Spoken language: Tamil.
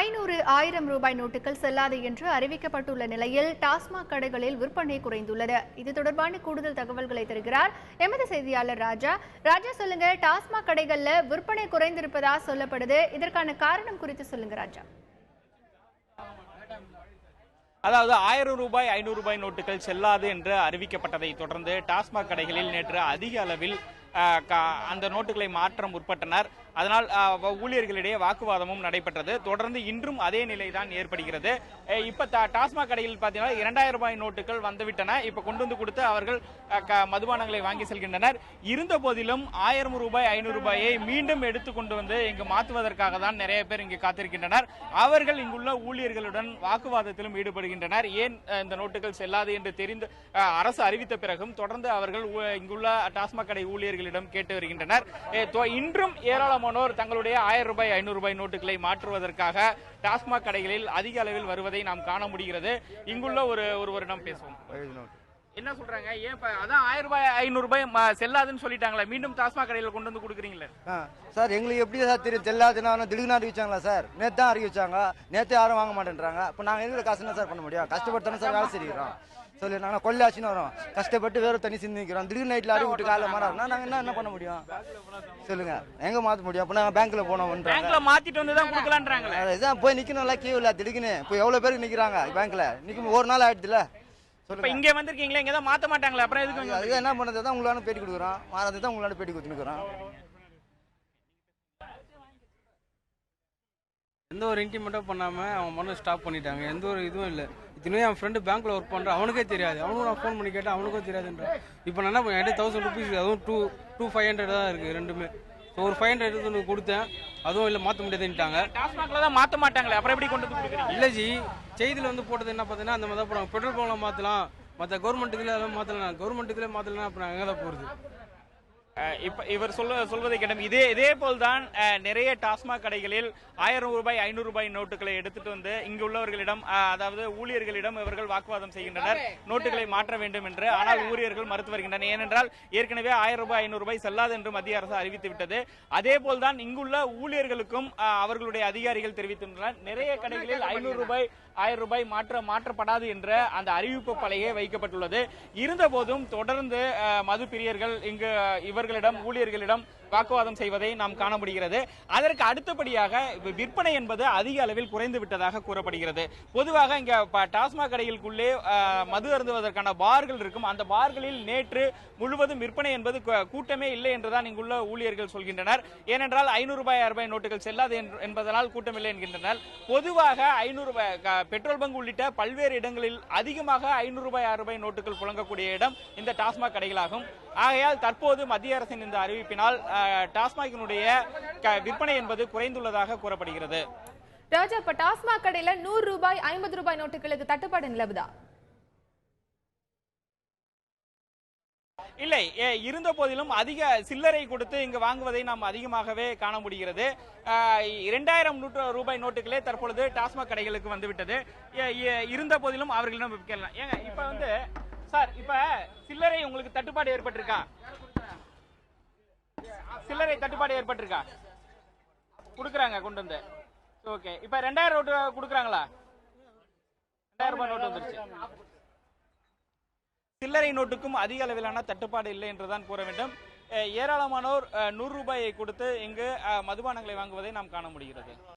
500, 1000 ரூபாய் நோட்டுகள் செல்லாது என்று அறிவிக்கப்பட்டுள்ள நிலையில் டாஸ்மாக் கடைகளில் விற்பனை குறைந்துள்ளது. இது தொடர்பான கூடுதல் தகவல்களை தருகிறார் எமது செய்தியாளர் ராஜா. சொல்லுங்க, டாஸ்மாக் கடைகள்ல விற்பனை குறைந்திருப்பதா சொல்லப்படுது. இதற்கான காரணம் குறித்து சொல்லுங்க ராஜா. அதாவது 1000 ரூபாய் 500 ரூபாய் நோட்டுகள் செல்லாது என்று அறிவிக்கப்பட்டதை தொடர்ந்து டாஸ்மாக் கடைகளில் நேற்று அதிக அளவில் அந்த நோட்டுகளை மாற்ற முற்பட்டனர். அதனால் ஊழியர்களிடையே வாக்குவாதமும் நடைபெற்றது. தொடர்ந்து இன்றும் அதே நிலைதான் ஏற்படுகிறது. இப்ப டாஸ்மாக் கடையில் பார்த்தீங்கன்னா 2000 ரூபாய் நோட்டுகள் வந்துவிட்டன. இப்ப கொண்டு வந்து கொடுத்து அவர்கள் மதுபானங்களை வாங்கி செல்கின்றனர். இருந்த போதிலும் 1000 ரூபாய் 500 ரூபாயை மீண்டும் எடுத்து கொண்டு வந்து இங்கு மாற்றுவதற்காக தான் நிறைய பேர் இங்கு காத்திருக்கின்றனர். அவர்கள் இங்குள்ள ஊழியர்களுடன் வாக்குவாதத்திலும் ஈடுபடுகின்றனர். ஏன் இந்த நோட்டுகள் செல்லாது என்று தெரிந்து அரசு அறிவித்த பிறகும் தொடர்ந்து அவர்கள் இங்குள்ள டாஸ்மாக் கடை ஊழியர்களிடம் கேட்டு வருகின்றனர். இன்றும் ஏராளமானோர் தங்களுடைய 1000 ரூபாய் 500 ரூபாய் நோட்டுகளை மாற்றுவதற்காக டாஸ்மாக் கடைகளில் அதிக அளவில் வருவதை நாம் காண முடிகிறது. இங்குள்ள ஒருவரிடம் பேசுவோம். என்ன சொல்றாங்க? ஏன் அதான் 1000 ரூபாய் 500 ரூபாய் செல்லாதுன்னு சொல்லிட்டாங்களா? மீண்டும் டாஸ்மாக் கடையில் கொண்டு வந்து கொடுக்குறீங்களே சார். எங்களுக்கு எப்படி சார் தெரியும் செல்லாதுன்னா? திடீர்னு அறிவிச்சாங்களா சார்? நேற்று தான் அறிவிச்சாங்க. நேற்று யாரும் வாங்க மாட்டேன்றாங்க. இப்போ நாங்கள் எங்களுக்கு காசு என்ன சார் பண்ண முடியும்? கஷ்டப்பட்டு சார் வேலை செய்கிறோம். சொல்லி நாங்கள் கொள்ளாச்சுன்னு வரோம். கஷ்டப்பட்டு வேறு தண்ணி சிந்திக்கிறோம். திடீர்னு நைட்டில் அறிவு விட்டு காலையில் மாறாருன்னா நாங்கள் என்ன பண்ண முடியும் சொல்லுங்க? எங்க மாற்ற முடியும்? அப்போ நாங்கள் பேங்க்ல போனோம். பேங்க்ல மாத்திட்டு வந்து தான் கொடுக்கலான்றாங்க. அதுதான் போய் நிற்கணும்ல, கியூ இல்லை திடீர்னு. இப்போ எவ்வளோ பேருக்கு நிற்கிறாங்க பேங்க்ல? நிற்கும் ஒரு நாள் ஆயிடுதுல. இப்ப இங்க வந்திருக்கீங்களா? இங்க தான் மாத்த மாட்டாங்களா? அப்புறம் எதுக்கு? அது என்ன பண்றது தான் உங்களான பேட்டி கொடுக்குறோம். மாறது தான் உங்களான பேட்டி கொடுத்துருக்குறோம். எந்த ஒரு இன்டிமெண்ட்டும் பண்ணாம அவன் மண்ணு ஸ்டாப் பண்ணிட்டாங்க. எந்த ஒரு இதுவும் இல்லை. இதுவே என் ஃப்ரெண்டு பேங்க்ல ஒர்க் பண்றான். அவனுக்கே தெரியாது. அவனுக்கும் நான் ஃபோன் பண்ணி கேட்டேன். அவனுக்கும் தெரியாதுன்ற. இப்போ நான் என்ன பண்ணேன்? 1000 ருபீஸ், அதுவும் 2500 தான் இருக்கு ரெண்டுமே. ஸோ ஒரு 500 எடுத்து கொடுத்தேன். அதுவும் இல்லை, மாற்ற முடியாதுன்ட்டாங்க. டாஸ்மாக்ல தான் மாற்ற மாட்டாங்களே, அப்புறம் எப்படி கொண்டு வந்து கொடுக்குறீங்க? இல்லை ஜி, செய்தியில் வந்து போட்டது என்ன பார்த்தீங்கன்னா அந்த மாதிரி தான் போடுவாங்க. பெட்ரோல் பங்க்ல மாற்றலாம், மற்ற கவர்மெண்ட் இதில் அதெல்லாம் மாற்றலாம். கவர்மெண்ட் இதில் மாற்றலாம். அப்புறம் அங்கே தான் போகிறது. இப்ப இவர் சொல்வதை கேட்டோம். இதே போல்தான் நிறைய டாஸ்மாக் கடைகளில் 1000 ரூபாய் 500 ரூபாய் நோட்டுகளை எடுத்துட்டு வந்து இங்கு உள்ளவர்களிடம், அதாவது ஊழியர்களிடம் இவர்கள் வாக்குவாதம் செய்கின்றனர், நோட்டுகளை மாற்ற வேண்டும் என்று. ஆனால் ஊழியர்கள் மறுத்து வருகின்றனர். ஏனென்றால் ஏற்கனவே 1000 ரூபாய் 500 ரூபாய் செல்லாது என்று மத்திய அரசு அறிவித்து விட்டது. அதே போல்தான் இங்குள்ள ஊழியர்களுக்கும் அவர்களுடைய அதிகாரிகள் தெரிவித்துள்ளனர். நிறைய கடைகளில் 500 ரூபாய் 1000 ரூபாய் மாற்றப்படாது என்ற அந்த அறிவிப்பு பலகை வைக்கப்பட்டுள்ளது. இருந்த போதும் தொடர்ந்து மது பிரியர்கள் இங்கு இவர்களிடம் ஊழியர்களிடம் வாக்குவாதம் செய்வதை நாம் காண முடிகிறது. அதற்கு அடுத்தபடியாக விற்பனை என்பது அதிக அளவில் குறைந்து விட்டதாக கூறப்படுகிறது. பொதுவாக இங்க டாஸ்மாக் கடைகளுக்குள்ளே மது அருந்துவதற்கான பார்கள் இருக்கும். அந்த பார்களில் நேற்று முழுவதும் விற்பனை என்பது கூட்டமே இல்லை என்றுதான் இங்குள்ள ஊழியர்கள் சொல்கின்றனர். ஏனென்றால் 500 ரூபாய் 1000 ரூபாய் நோட்டுகள் செல்லாது என்பதனால் கூட்டமில்லை என்கின்றனர். பொதுவாக 500 ரூபாய் பெட்ரோல் பங்க் உள்ளிட்ட பல்வேறு இடங்களில் அதிகமாக 500 ரூபாய் 1000 ரூபாய் நோட்டுகள் புழங்கக்கூடிய இடம் இந்த டாஸ்மாக் கடைகளாகும். ஆகையால் தற்போது மத்திய அரசின் இந்த அறிவிப்பினால் டாஸ்மாகினுடைய விற்பனை என்பது குறைந்துள்ளதாக கூறப்படுகிறது. ராஜா, இப்ப டாஸ்மாக் கடையில 100 ரூபாய் 50 ரூபாய் நோட்டுகளுக்கு தட்டுப்பாடு நிலவுதா? இல்லை, இருந்த போதிலும் அதிக சில்லறை கொடுத்து இங்கு வாங்குவதை நாம் அதிகமாகவே காண முடிகிறது. 2000 ரூபாய் நோட்டுகளே தற்பொழுது டாஸ்மாக் கடைகளுக்கு வந்துவிட்டது. இருந்த போதிலும் அவர்களிடம் கேட்கலாம். ஏங்க, இப்ப வந்து சார், இப்ப சில்லறை உங்களுக்கு தட்டுப்பாடு ஏற்பட்டிருக்கா? சில்லறை தட்டுப்பாடு ஏற்பட்டிருக்கா? குடுக்குறாங்க கொண்டு வந்து. ஓகே, இப்ப 2000 நோட்டு குடுக்குறாங்களா? 2000 ரூபாய் நோட்டு வந்துருச்சு. சில்லறை நோட்டுக்கும் அதிக அளவிலான தட்டுப்பாடு இல்லை என்றுதான் கூற வேண்டும். ஏராளமானோர் 100 ரூபாயை கொடுத்து இங்கு மதுபானங்களை வாங்குவதை நாம் காண முடிகிறது.